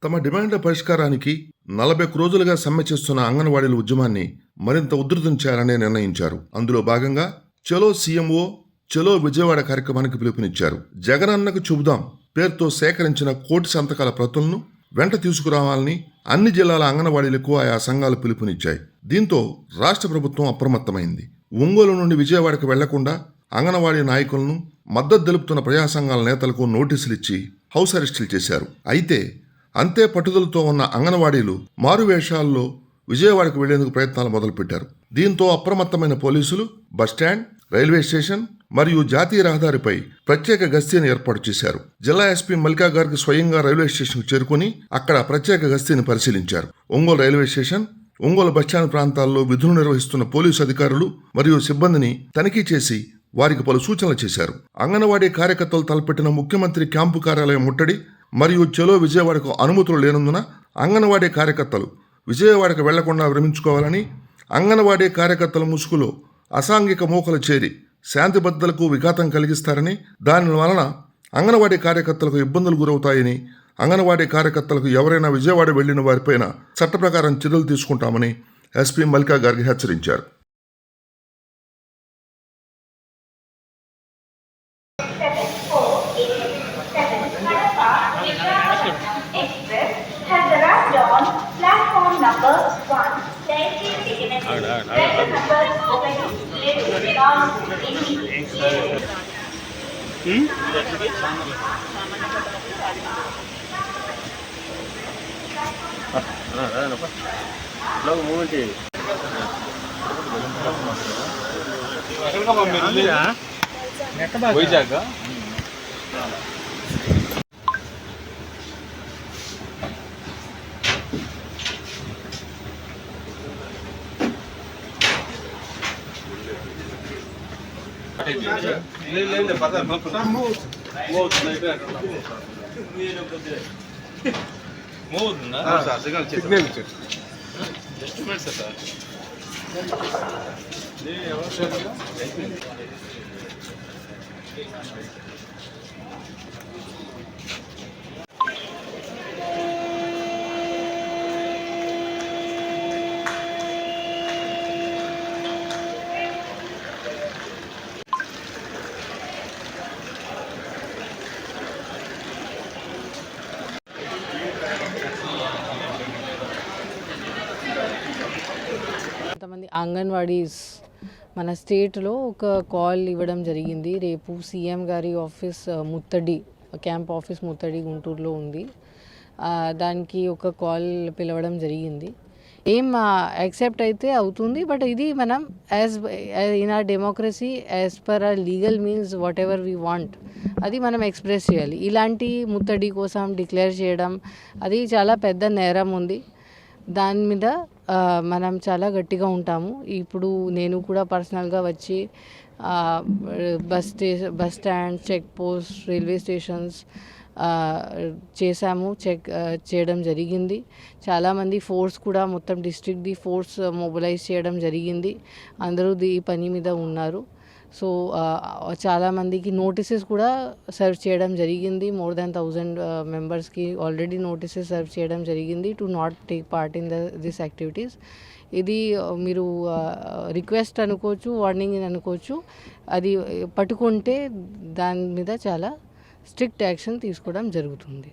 తమ డిమాండ్ల పరిష్కారానికి 40 రోజులుగా సమ్మె చేస్తున్న అంగన్వాడీల ఉద్యమాన్ని మరింత ఉధృతం చేయాలని నిర్ణయించారు. అందులో భాగంగా చలో సీఎంఓ చలో విజయవాడ కార్యక్రమానికి పిలుపునిచ్చారు. జగనన్నకు చూపుదాం పేరుతో సేకరించిన 1 కోటి సంతకాల ప్రతులను వెంట తీసుకురావాలని అన్ని జిల్లాల అంగన్వాడీలకు ఆయా సంఘాలు పిలుపునిచ్చాయి. దీంతో రాష్ట్ర ప్రభుత్వం అప్రమత్తమైంది. ఒంగోలు నుండి విజయవాడకు వెళ్లకుండా అంగన్వాడీ నాయకులను, మద్దతు తెలుపుతున్న ప్రజా సంఘాల నేతలకు నోటీసులు ఇచ్చి హౌస్ అరెస్టులు చేశారు. అయితే అంతే పట్టుదలతో ఉన్న అంగన్వాడీలు మారువేషాల్లో విజయవాడకు వెళ్లేందుకు ప్రయత్నాలు మొదలుపెట్టారు. దీంతో అప్రమత్తమైన పోలీసులు బస్టాండ్, రైల్వే స్టేషన్ మరియు జాతీయ రహదారిపై ప్రత్యేక గస్తీని ఏర్పాటు చేశారు. జిల్లా ఎస్పీ మల్లికా గారికి స్వయంగా రైల్వే స్టేషన్కు చేరుకుని అక్కడ ప్రత్యేక గస్తీని పరిశీలించారు. Ongole railway station, Ongole bus stand ప్రాంతాల్లో విధులు నిర్వహిస్తున్న పోలీసు అధికారులు మరియు సిబ్బందిని తనిఖీ చేసి వారికి పలు సూచనలు చేశారు. అంగన్వాడీ కార్యకర్తలు తలపెట్టిన ముఖ్యమంత్రి క్యాంపు కార్యాలయం ముట్టడి మరియు చలో విజయవాడకు అనుమతులు లేనందున అంగన్వాడీ కార్యకర్తలు విజయవాడకు వెళ్లకుండా విరమించుకోవాలని, అంగన్వాడీ కార్యకర్తల ముసుగులో అసాంఘిక మూకలు చేరి శాంతి భద్రతలకు విఘాతం కలిగిస్తారని, దాని వలన అంగన్వాడీ కార్యకర్తలకు ఇబ్బందులు గురవుతాయని, అంగన్వాడీ కార్యకర్తలకు ఎవరైనా విజయవాడ వెళ్లిన వారిపైన చట్ట ప్రకారం చర్యలు తీసుకుంటామని ఎస్పీ మల్లికా గారికి హెచ్చరించారు. వైజాగ్ కొంతమంది అంగన్వాడీస్ మన స్టేట్లో ఒక కాల్ ఇవ్వడం జరిగింది. రేపు సీఎం గారి ఆఫీస్ ముత్తడి క్యాంప్ ఆఫీస్ ముత్తడి గుంటూరులో ఉంది. దానికి ఒక కాల్ పిలవడం జరిగింది. యాక్సెప్ట్ అయితే అవుతుంది. బట్ ఇది మనం in our democracy as per our legal means whatever we want అది మనం ఎక్స్ప్రెస్ చేయాలి. ఇలాంటి ముత్తడి కోసం డిక్లేర్ చేయడం అది చాలా పెద్ద నేరం ఉంది. దాని మీద మనం చాలా గట్టిగా ఉంటాము. ఇప్పుడు నేను కూడా పర్సనల్గా వచ్చి bus stand, check post, railway stations చేయడం జరిగింది. చాలామంది ఫోర్స్ కూడా మొత్తం డిస్ట్రిక్ట్ది ఫోర్స్ మొబిలైజ్ చేయడం జరిగింది. అందరూ ఈ పని మీద ఉన్నారు. సో చాలామందికి నోటీసెస్ కూడా సర్వ్ చేయడం జరిగింది. మోర్ దాన్ 1000 మెంబర్స్కి ఆల్రెడీ నోటీసెస్ సర్వ్ చేయడం జరిగింది to not take part in this activities. ఇది మీరు రిక్వెస్ట్ అనుకోవచ్చు, వార్నింగ్ అనుకోవచ్చు. అది పట్టుకుంటే దాని మీద చాలా స్ట్రిక్ట్ యాక్షన్ తీసుకోవడం జరుగుతుంది.